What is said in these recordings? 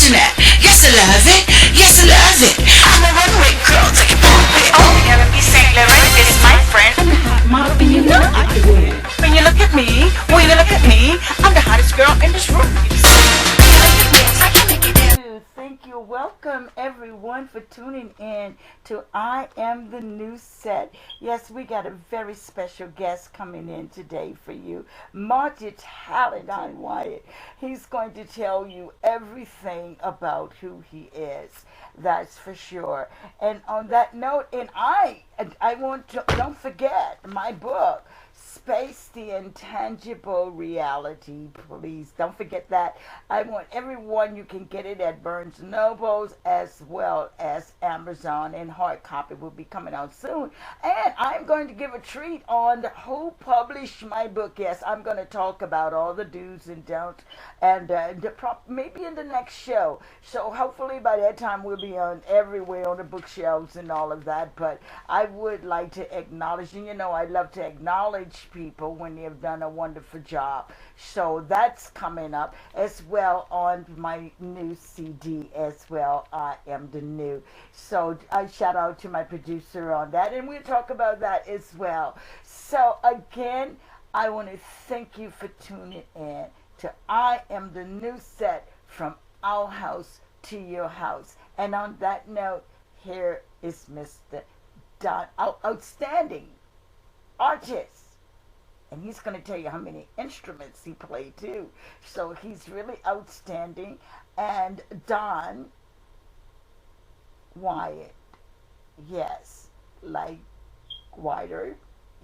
imagine that. Yes, I love it. Yes, I love it. I'm a runway girl, take it from it. Oh, R&B Saint Laurent is my friend. I'm the hot model, and you know I can win. When you look at me, I'm the hottest girl in this room. Thank you. Welcome everyone for tuning in to I Am the New Set. Yes, we got a very special guest coming in today for you. Multi-talented Donn Wyhatt. He's going to tell you everything about who he is. That's for sure. And on that note, and I want to, don't forget my book, Space, the Intangible Reality. Please don't forget that. I want everyone, you can get it at Barnes & Nobles as well as Amazon, and hard copy will be coming out soon. And I'm going to give a treat on who published my book. Yes, I'm going to talk about all the do's and don'ts, and maybe in the next show. So hopefully by that time we'll be on everywhere on the bookshelves and all of that. But I would like to acknowledge, and you know I love to acknowledge people when they have done a wonderful job. So that's coming up as well on my new CD as well. I Am the New. So I shout out to my producer on that, and we'll talk about that as well. So again, I want to thank you for tuning in to I Am the New Set, from our house to your house. And on that note, here is Mr. Donn, outstanding artist. And he's going to tell you how many instruments he played too. So he's really outstanding. And Donn Wyhatt, yes, like Wyhatt,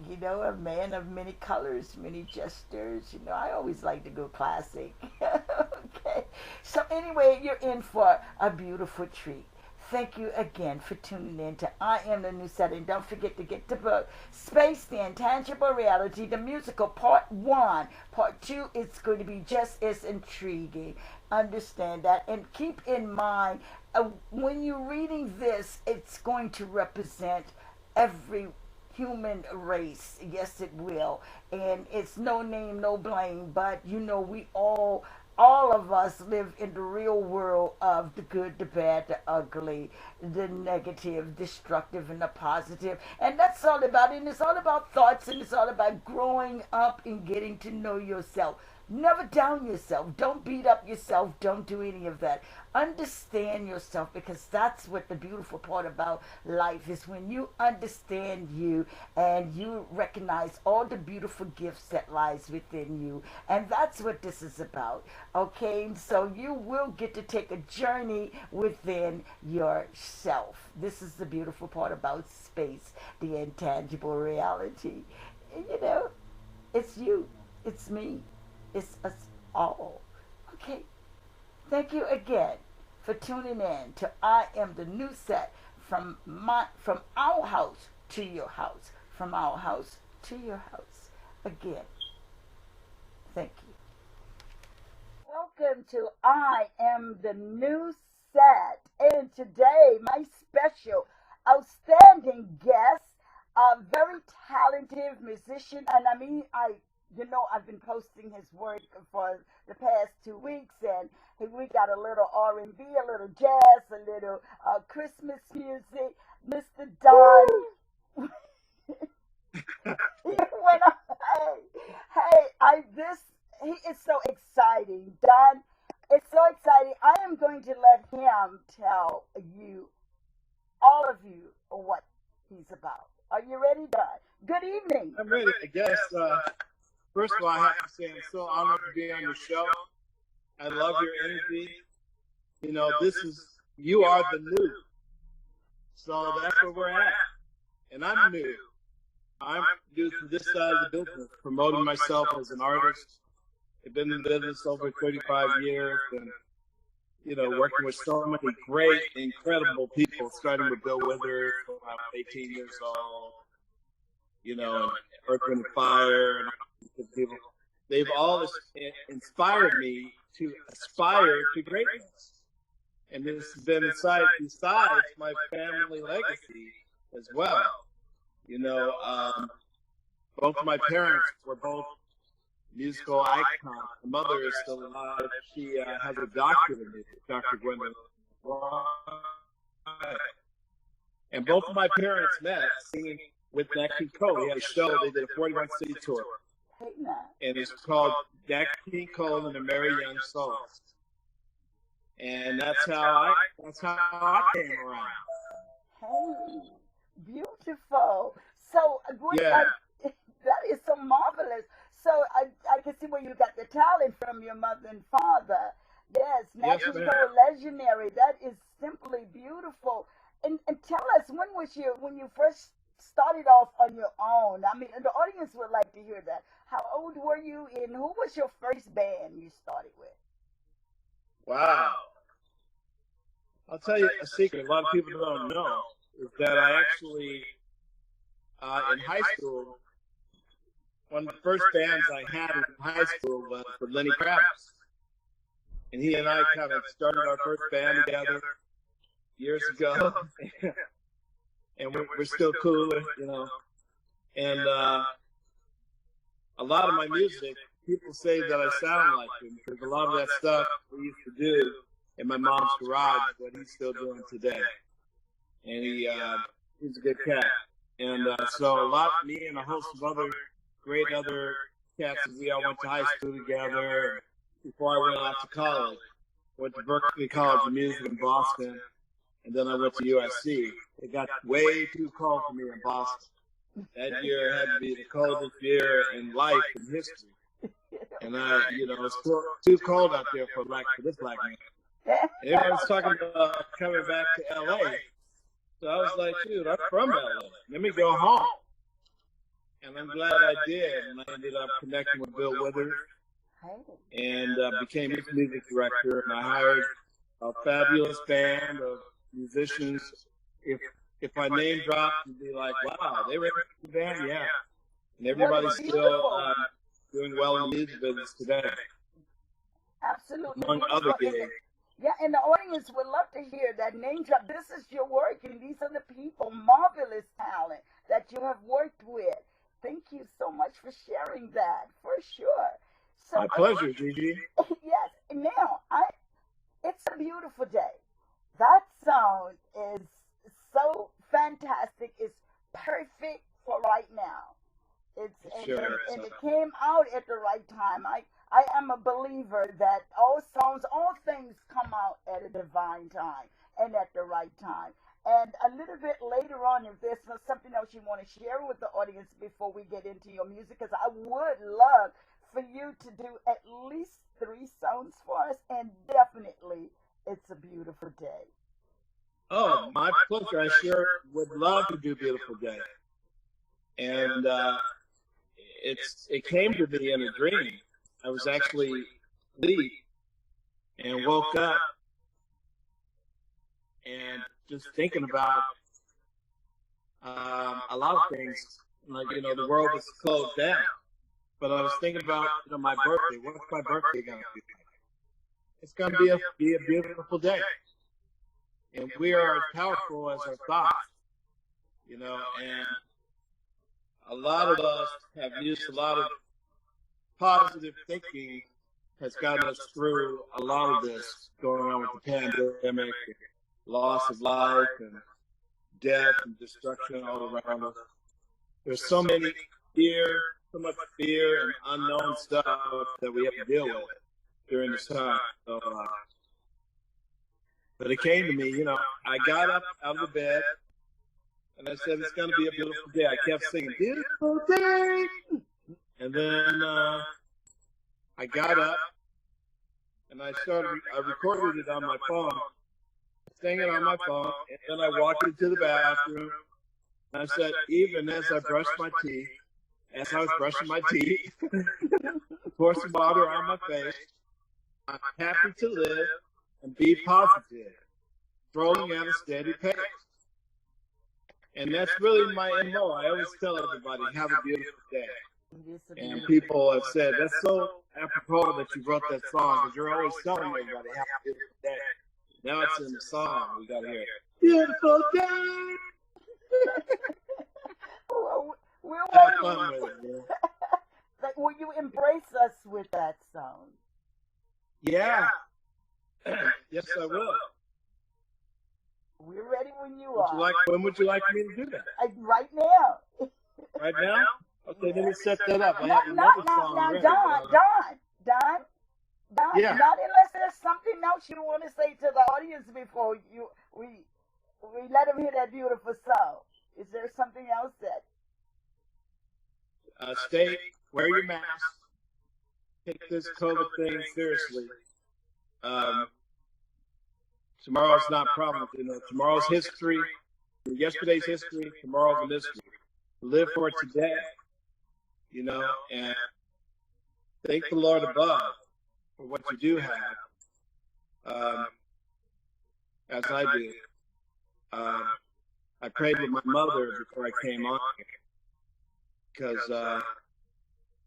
you know, a man of many colors, many gestures. You know, I always like to go classic. Okay. So anyway, you're in for a beautiful treat. Thank you again for tuning in to I Am the New Set. And don't forget to get the book, Space, the Intangible Reality, the musical, Part 1. Part 2 is going to be just as intriguing. Understand that. And keep in mind, when you're reading this, it's going to represent every human race. Yes, it will. And it's no name, no blame. But, you know, we all of us live in the real world of the good, the bad, the ugly, the negative, destructive, and the positive. And that's all about it. And it's all about thoughts, and it's all about growing up and getting to know yourself. Never down yourself. Don't beat up yourself. Don't do any of that. Understand yourself, because that's what the beautiful part about life is, when you understand you and you recognize all the beautiful gifts that lies within you. And that's what this is about. Okay, so you will get to take a journey within yourself. This is the beautiful part about space, the intangible reality. You know, it's you, it's me. It's us all. Okay. Thank you again for tuning in to I Am the New Set, from our house to your house. From our house to your house. Again, thank you. Welcome to I Am the New Set. And today, my special, outstanding guest, a very talented musician. And I mean, you know, I've been posting his work for the past 2 weeks, and we got a little R&B, a little jazz, a little Christmas music. Mr. Donn. He is so exciting. Donn, it's so exciting. I am going to let him tell you, all of you, what he's about. Are you ready, Donn? Good evening. I'm ready. I guess, first of all, I have to say I'm so honored to be on your show. I love your energy. You know, you are the new. So that's where we're at. And I'm new. I'm new from this side of the business, promoting myself as an artist. I've been in business over 35 years, and, you know, working with so many great, incredible people, starting with Bill Withers when I was 18 years old, you know, and Earth, Wind and Fire, and all people. They've all inspired me to aspire to greatness. And this has been besides my family legacy as well. You know, both of my parents were both musical icon. My mother is still alive. She has a doctorate in music, Dr. Gwendolyn. And both of my parents met singing with Nat King Cole. He had a show. They did a 41 city tour. And it's called Nat King Cole and the Merry Young Souls. And that's how I came around. Hey, beautiful. So, Yeah. that is so marvelous. So, I can see where you got the talent from your mother and father. Yes, Nat King Cole, legendary. That is simply beautiful. And tell us, when you first started off on your own? I mean, the audience would like to hear that. How old were you, and who was your first band you started with? Wow. I'll tell you a secret a lot of people don't know is that I actually, in high school, one of the first bands I had in high school was for Lenny Kravitz. And he and I kind of started our first band together years ago. And we're still cool, you know. And a lot of my music, people say that I sound like him because a lot of that stuff we used to do in my mom's garage is what he's still doing today. And he's a good cat. And so me and a host of other great other cats, we all went to high school together. Before I went off to college, went to Berklee College of Music in Boston, and then I went to USC. It got way too cold for me in Boston. That year had to be the coldest year in life in history. And it's too cold out there for this black man. Everyone was talking about coming back to LA. So I was like, dude, I'm from LA. Let me go home. And I'm glad I did. And I ended up connecting with Bill Withers and became his music director. And I hired a fabulous band of musicians. If I name drop, you'd be like, wow, they were in the band? Yeah. And everybody's still doing well in the music business today. Absolutely. Among other gigs. Yeah, and the audience would love to hear that name drop. This is your work, and these are the people, marvelous talent that you have worked with. Thank you so much for sharing that, for sure. So, my pleasure, Gigi. Yes. Now, it's a beautiful day. That song is so fantastic. It's perfect for right now. And it came out at the right time. I am a believer that all things come out at a divine time and at the right time. And a little bit later on, if there's something else you want to share with the audience before we get into your music, because I would love for you to do at least 3 songs for us, and definitely It's a Beautiful Day. Oh, my pleasure. I sure would love to do Beautiful Day. And it came to me in a dream. I was actually asleep and woke up and just thinking about a lot of things. Like, the world was closed down. But I was thinking about, my birthday. What's my birthday going to be? It's going to be a beautiful day. And we are as powerful as our thoughts, and a lot of us have used a lot of positive thinking has gotten us through a lot of this going on with the pandemic, loss of life, and death and destruction all around us. There's so much fear and unknown stuff that we have to deal with during this time. So, but it came to me, I got up out of the bed and I said, it's going to be a beautiful day. I kept singing, beautiful day. And then I got up and I recorded it on my phone, singing on my phone. And then I walked into the bathroom and I said, even as I was brushing my teeth, pour some water on my face, I'm happy to live and be positive, rolling at a steady pace. And that's really my MO. I always tell everybody, have a beautiful day. And people have said, that's so apropos that you wrote that song, because you're always telling everybody, have a beautiful day. Now it's in the song. We got to hear it. Beautiful day. Well, we're have fun with it, like, will you embrace grace us with that song? Yeah. Yes, I will. We're ready when you Would are. you like? When would you like me to do that? Right now. Right now? Okay, let me set that up. I Now, have another song now, ready. Don, Yeah. not unless there's something else you want to say to the audience before we let them hear that beautiful song. Is there something else that? Stay, wear your mask, take this COVID thing seriously. Tomorrow's not promised. You know, tomorrow's history. Yesterday's history. Tomorrow's a mystery. Live for today. You know, and thank the Lord above for what you do have. As I do. I prayed with my mother before I came on because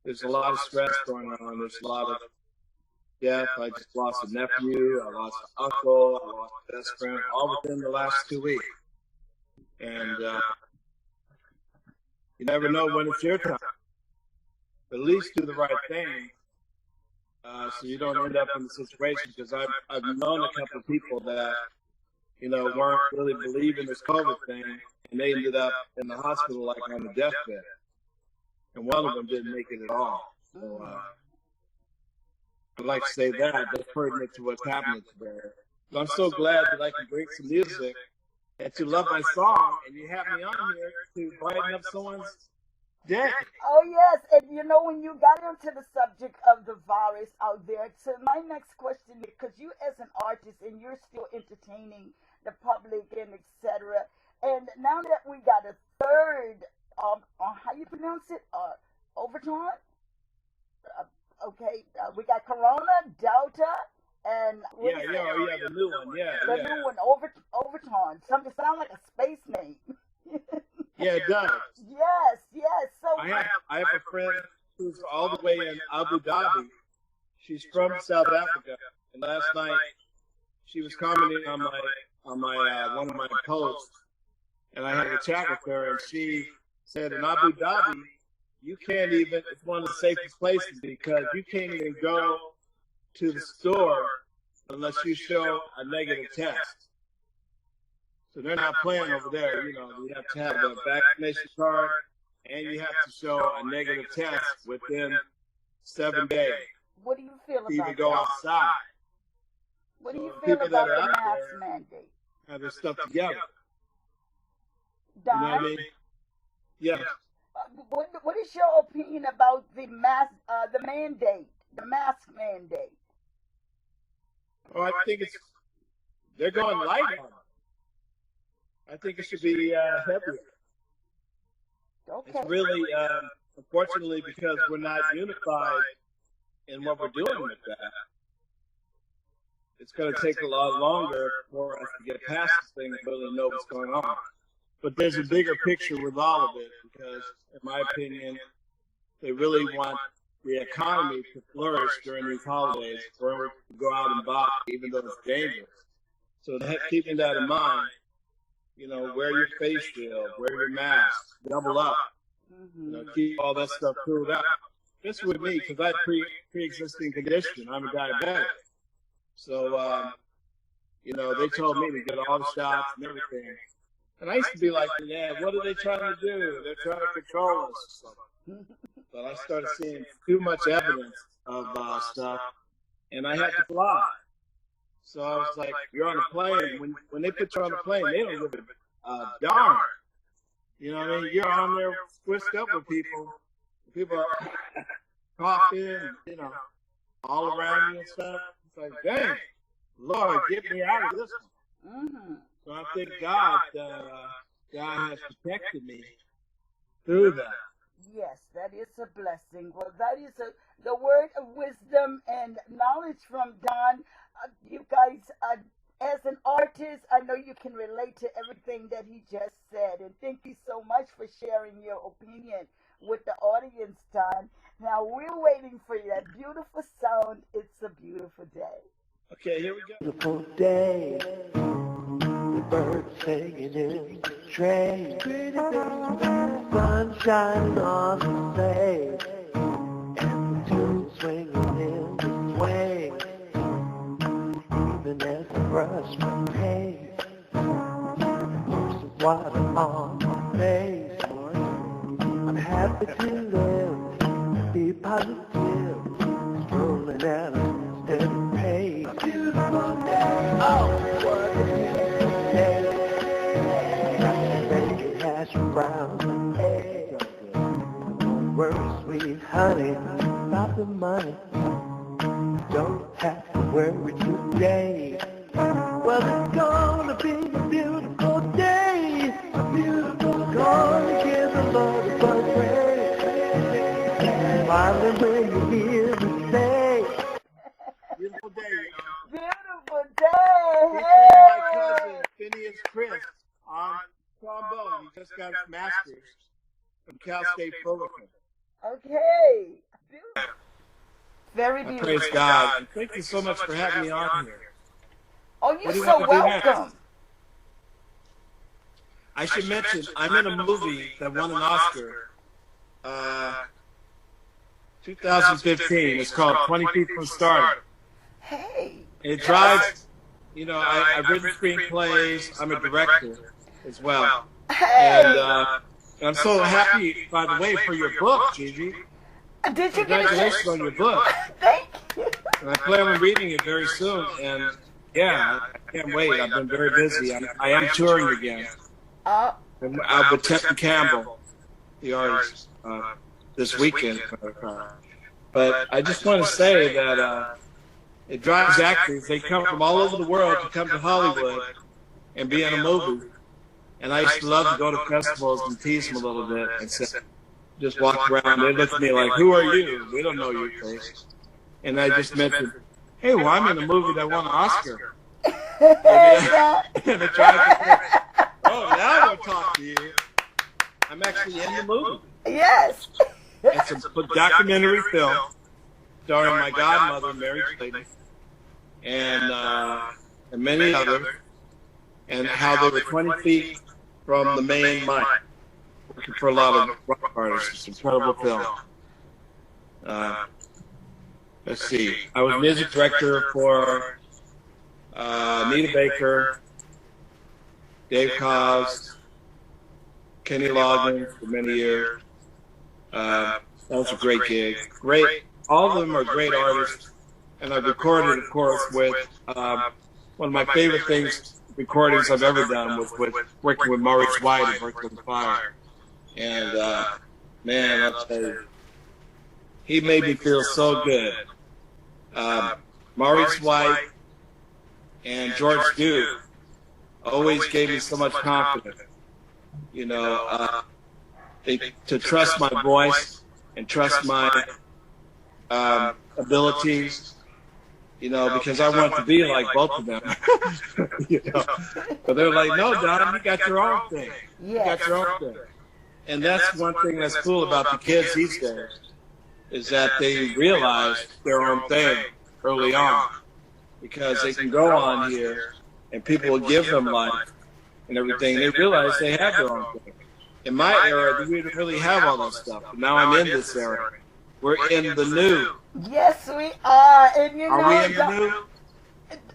there's a lot of stress going on. There's a lot of death. I just lost a nephew. I lost an uncle. I lost a best friend, all within the last 2 weeks. And you never know when it's your time. But at least do the right thing so you don't end up in the situation. Because I've known a couple of people that, you know, weren't really believing this COVID thing, and they ended up in the hospital like on the deathbed. And one of them didn't make it at all. So I'd like to say that's pertinent to what's happening today. So I'm so glad that I can bring some music, that you love my song, and you have me on here to brighten up someone's day. Oh yes, and you know when you got into the subject of the virus out there, so my next question, because you as an artist and you're still entertaining the public and etc. And now that we got a third, how you pronounce it, Overton. Okay, we got Corona, Delta, and The new one, the new one, Overton. Something sound like a space name. Yeah, it does. Yes. So I have a friend who's all the way in Abu Dhabi. She's from South Africa, and last night she was commenting on my one of my posts, and I had a chat with her, and she said in Abu Dhabi, you can't even, it's one of the safest places because you can't even go to the store unless you show a negative test. So they're not playing over there. You know, you have to have a vaccination card and you have to show a negative test within 7 days. What do you feel about to even go that? outside. What do you So feel people about that are the out mask there mandate? have their stuff together. Don, You know what I mean? Yeah. what is your opinion about the mask, the mask mandate? Oh, I think they're going light on it. I think it should be heavier. Okay. It's really, unfortunately, because we're not unified in what we're doing with that. It's going to take a lot longer for us to get past this thing and really know what's going on. But there's a bigger picture with all of it because, in my opinion, they really want the economy to flourish during these holidays for us to go out and buy, even though it's dangerous. So keeping that in mind, you know, wear your face shield, wear your mask, double up, you know, keep all that stuff cooled out. This with me, because I have pre-existing condition. I'm a diabetic. So, you know, they told me to get all the shots and everything. And I used to be like, yeah, what are they trying to do? They're trying to control us. But I started seeing too much evidence of stuff, and I had to fly. So I was like, you're on a plane. When they put you on a plane, they don't give a darn. You know what I mean? You're on there squished up with people. People are coughing, you know, all around you and stuff. It's like, dang, Lord, get me out of this one. Mm-hmm. So I thank God that God has protected me through that. Yes, that is a blessing. Well, that is the word of wisdom and knowledge from Donn. You guys, as an artist, I know you can relate to everything that he just said. And thank you so much for sharing your opinion with the audience, Donn. Now, we're waiting for that beautiful sound. It's a beautiful day. Okay, here we go. Beautiful day, the birds singing in the train, sun shining on the face, and the brush my face, pour some water on my face. I'm happy to live, be positive, strolling out instead of pain. A beautiful day, oh, what a beautiful day. Got to make it hash browns and eggs. Don't worry, sweet honey, about the money. Don't have to worry today. Well, it's gonna be a beautiful day. A beautiful day. Gonna give the Lord a buzz praise. Smiling when you hear me say. Beautiful day, y'all. Beautiful day. Featuring my cousin, Phineas Chris, on trombone. He just got his master's from Cal State Fullerton. Okay. Beautiful. Very I beautiful. praise God. And thank you so much for having me on here. Oh, What you're do you so want to do next? welcome. I should mention, I'm in a movie that won an Oscar, 2015. It's called 20 Feet from Stardom. Hey. It drives, you know, I've written screenplays. I'm a director as well. Hey. And I'm so happy, by the way, for your book, Gigi. Did you get a Congratulations chance? on your book. Thank you. And I plan on reading it very soon. And yeah, I can't wait. I've been very busy. I am touring again. I'm out with Tevin Campbell, the artist, this weekend. But I just want to say that it drives actors. They come from all over the world to come to Hollywood and be in a movie. And I used to love to go to festivals and tease them a little bit and say, just walk around. They look at me like, "Who are you? We don't know your face." And I just mentioned, "Hey, well, I'm in a movie that won an Oscar." And the driver said, "Oh, now we'll talk to you." I'm actually in the movie. Yes. It's a documentary film starring my godmother, Mary Clayton, and many others, and how they were 20 feet from the main mic, working for a lot of rock artists. It's an incredible film. Let's see. I was music director for Anita Baker, Dave Koz, Kenny Loggins for many years. That was a great gig. Great. All of them are great artists. And I've recorded, of course, with one of my favorite recordings I've ever done was with working with Maurice Wyhatt of Earth, Wind & Fire. And man, I'll tell you, he made me feel so good. Maurice Wyhatt and George Duke always gave me so much confidence. You know, to trust my voice and trust my abilities. You know, because I want to be like both of them. You know? But they're like, "No, Donn, you got your own thing. You got your own thing." And that's one thing that's cool about the kids these days, is that they realize their own thing early on. Because they can go on here and people will give them life and everything. They realize they have their own thing. In my era, we didn't really have all that stuff. But now I'm in this era. We're in the new. Yes, we are. And you know, Are we in the new?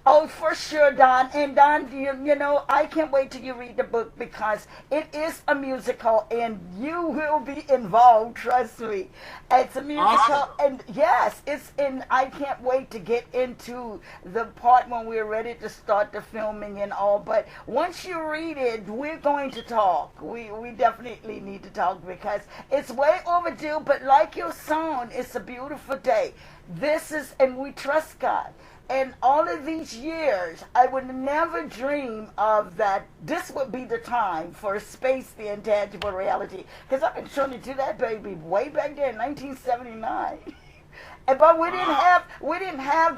Oh, for sure, Donn. And Donn, you know, I can't wait till you read the book because it is a musical and you will be involved, trust me. It's a musical, Awesome. and yes, it's in. I can't wait to get into the part when we're ready to start the filming and all. But once you read it, we're going to talk. We definitely need to talk because it's way overdue. But like your song, it's a beautiful day. This is, and we trust God. And all of these years, I would never dream of that this would be the time for Space, the Intangible Reality. Because I've been trying to do that, baby, way back there in 1979. But we didn't have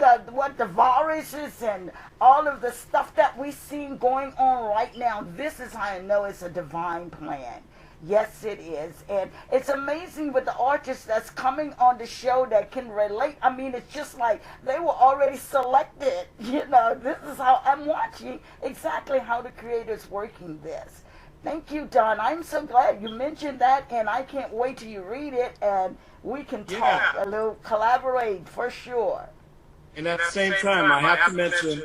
the viruses and all of the stuff that we seen going on right now. This is how I know it's a divine plan. Yes, it is. And it's amazing with the artists that's coming on the show that can relate. I mean, it's just like they were already selected. You know, this is how I'm watching exactly how the creator's working this. Thank you, Donn. I'm so glad you mentioned that, and I can't wait till you read it, and we can talk a little, collaborate for sure. And at the same time, I have to mention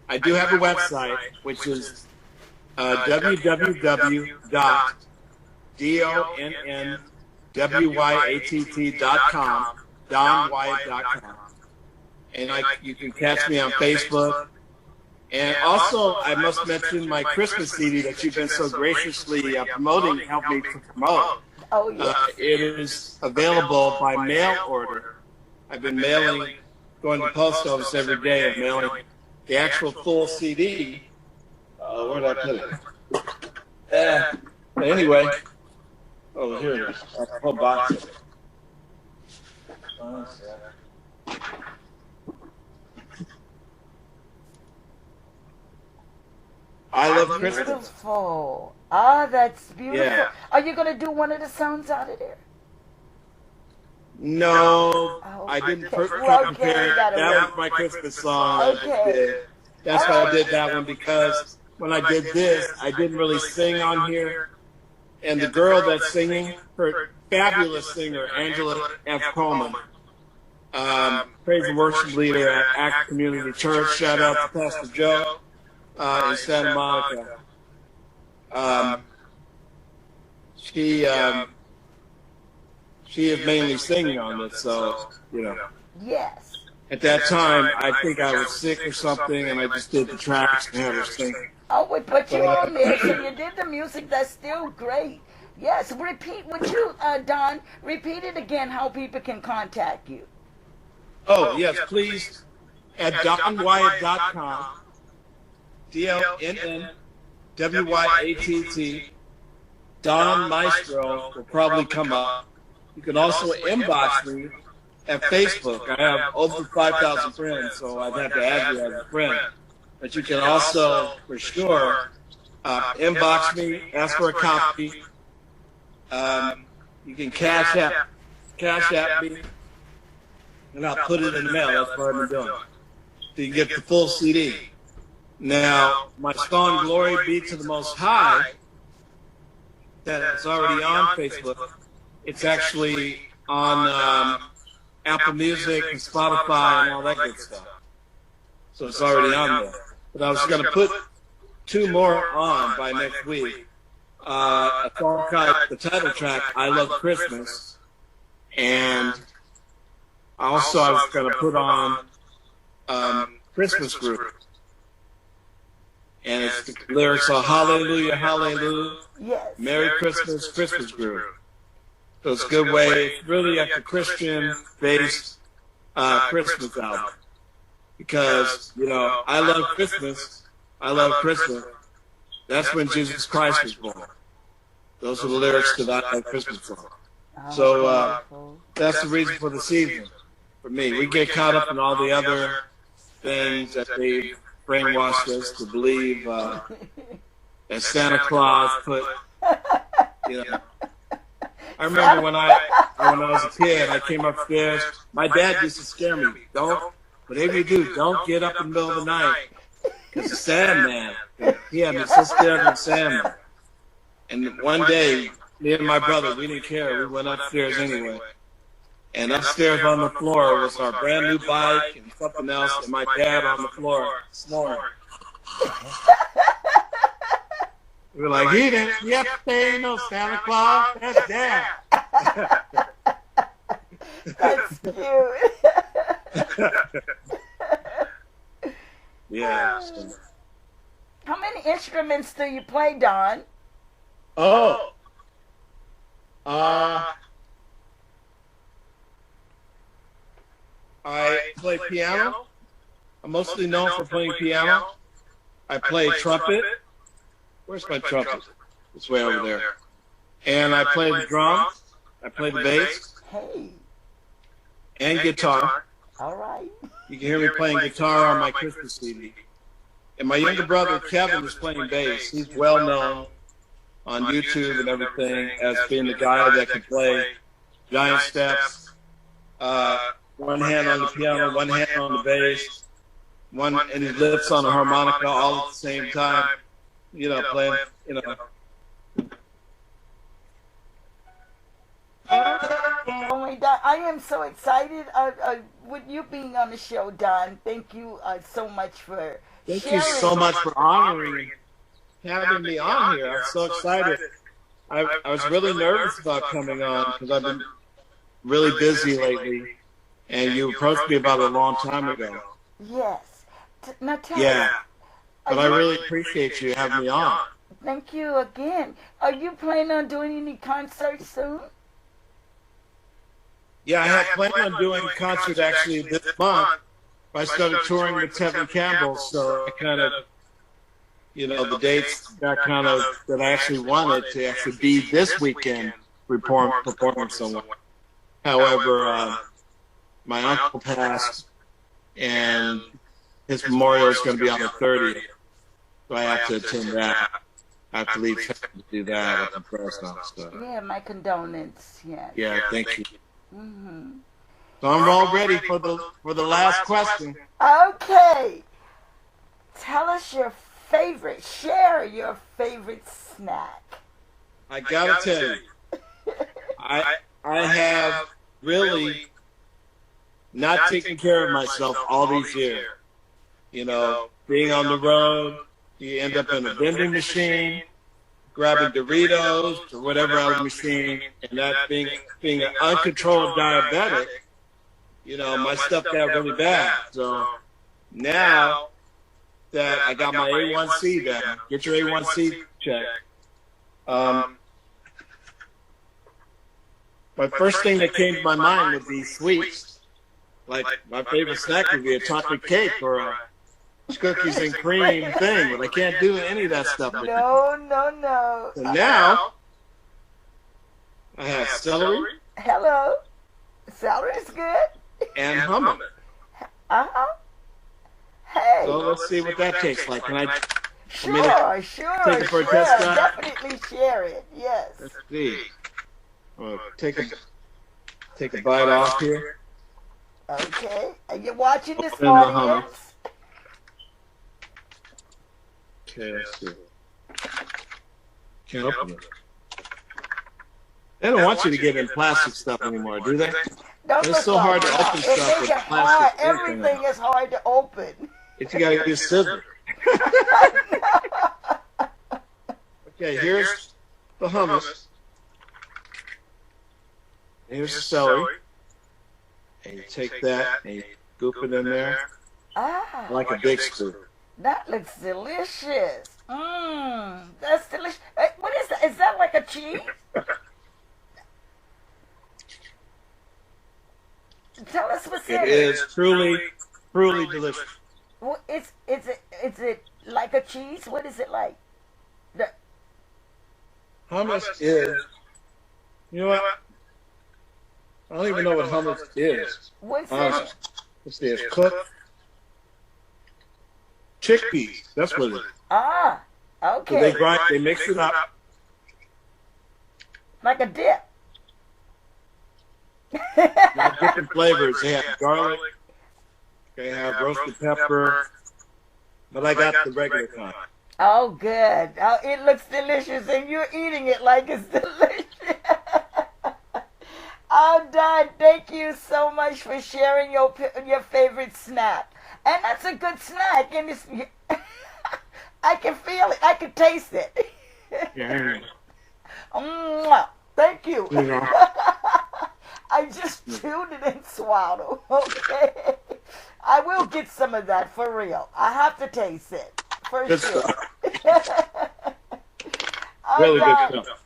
I do have a website, which is www.donnwytt.com, DonnWyatt.com. And you can catch me on Facebook. And also, I must mention my Christmas CD that you've been so graciously promoting, helped me to promote. Oh, yes. It is available by mail order. I've been mailing, going to the post office every day and mailing the actual full CD. Where did I put it? But anyway, here it is. A whole box of it. I love Christmas. Beautiful. Ah, that's beautiful. Yeah. Are you going to do one of the songs out of there? No, Oh, I didn't okay. compare it. Gotta That wait. was my Christmas song. I just Okay. did. That's why I did that one, because when I did this, I didn't really sing on here. And the girl that's singing, her fabulous singer, Angela F. Coleman, praise and worship leader at Act Community Church. Shout out to Pastor Joe in Santa Monica. She is mainly singing on this, so, Yes. At that time, I think I was sick or something, and I just did the tracks and had her sing. Oh, we put you on there, so you did the music. That's still great. Yes, repeat, would you, Donn, repeat it again, how people can contact you. Oh, yes, please, at DonnWyatt.com, DLNNWYATT, Donn Maestro will probably come up. You can also inbox me at Facebook. I have over 5,000 friends, so I'd have to add you as a friend. But you can also, for sure, inbox me, ask for a copy. You can cash app me, and I'll put it in the mail. That's what I've been doing. So you get the full CD. Now, my song "Glory Be to the Most High," that is already on Facebook. It's actually on Apple Music and Spotify and all that good stuff. So it's already on there. But I was going to put 2 more on by next week. A song called the title track, "I Love Christmas," and also I was going to put on Christmas Group. And it's the lyrics are "Hallelujah, Hallelujah, Yes. Merry Christmas, Christmas Group." So it's a good way. It's really like a Christian-based Christmas album. Because, I love Christmas. I love Christmas. That's when Jesus Christ was born. Those are the lyrics to that Christmas song. So that's the reason for the season for me. We get caught up in all the other things that they brainwashed us to believe that Santa Claus put, I remember when I was a kid, I came upstairs. My dad used to scare me. Whatever you do, don't get up in the middle of the night. Because the Sandman, he had me so scared of the Sandman. And one day, me and my brother, we didn't care. We went upstairs anyway. And upstairs on the floor was our brand new bike and something else, and my dad on the floor snoring. We were like, yep, there ain't no Santa Claus, that's Dad. That's cute. Yeah. How many instruments do you play, Donn? I play piano. I'm mostly known for playing piano. I play trumpet. Where's my trumpet? It's way over there. And I play the drums. I play the bass. Hey. And guitar. All right. You can hear me playing guitar on my Christmas CD. And my younger brother, Kevin, is playing bass. He's well known on YouTube and everything as being the guy that can play giant steps, one hand on the piano, one hand on the bass, and his lips on the harmonica all at the same time, playing, Oh my God, I am so excited with you being on the show, Donn. Thank you so much for Thank you so much for honoring having me on here. I'm so excited. I was really nervous about coming on because I've been really busy lately, and you approached me about it a long time ago. Yes. Now tell me. Yeah, but I really appreciate you having me on. Thank you again. Are you planning on doing any concerts soon? Yeah, I had planned on doing a concert actually this month. I started touring with Tevin Campbell, so I kind of, the dates got kind of that I actually wanted to actually be this weekend performing somewhere. However, my uncle passed, and his memorial is going to be on the 30th, so I have to attend that. I have to leave to do that at the press office. Yeah, my condolences. Yeah. Yeah, thank you. Mm-hmm. So I'm all ready for the last question. Okay. Tell us your favorite. Share your favorite snack. I gotta tell you, I have really not taken care of myself all these years. Being on the road, you end up in a vending machine, grabbing Doritos or whatever other machine, and that being an uncontrolled diabetic, my stuff got really bad. So now that I got my A1C down, get your A1C checked. My first thing that came to my mind would be sweets. Like my favorite snack would be a chocolate cake or a cookies and cream thing, but I can't do any of that stuff. No. So now I have celery. Hello. Celery is good. And hummus. Hey. So let's see what that tastes like. Can I? Sure. Take it for a test drive? Definitely share it. Yes. Let's see. Take a bite off here. Okay. Are you watching this Open the audience? Okay, let's see. Can't open it. They don't want you to get in plastic stuff anymore, do they? It's so hard to open stuff with plastic. Everything is hard to open. If you gotta use scissors. Okay, here's the hummus. Here's the celery. And you take that and you scoop it in there. Like a big scoop. That looks delicious. That's delicious. What is that? Is that like a cheese? Tell us what's in it. It is truly delicious. Well, is it like a cheese? What is it like? Hummus is. You know what? I don't even know what hummus is. What's Honestly. it? Let's see. It's cooked chickpeas. That's what it is. Okay. So they mix it up. Like a dip. They have different flavors. They have garlic. They have roasted pepper. But I got the regular kind. Oh, good. Oh, it looks delicious, and you're eating it like it's delicious. Oh, Donn, thank you so much for sharing your favorite snack. And that's a good snack, and it's I can feel it. I can taste it. Yeah. Thank you. Yeah. I just chewed it and swallowed. Okay. I will get some of that for real. I have to taste it for Good sure. stuff. Really good stuff.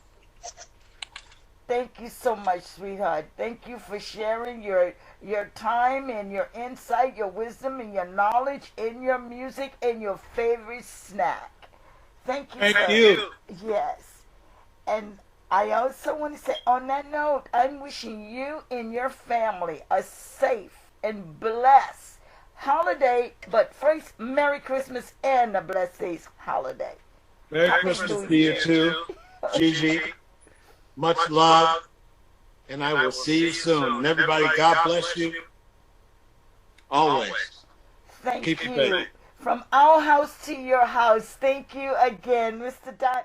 Thank you so much, sweetheart. Thank you for sharing your time and your insight, your wisdom and your knowledge in your music and your favorite snack. Thank you. Thank you. Yes. And I also want to say, on that note, I'm wishing you and your family a safe and blessed holiday, but first, Merry Christmas and a blessed holiday. Merry Christmas to you too, Gigi. Much love, and I will see you soon. And everybody, God bless you. Always. Thank Keep you. your faith. From our house to your house, thank you again, Mr. Donn.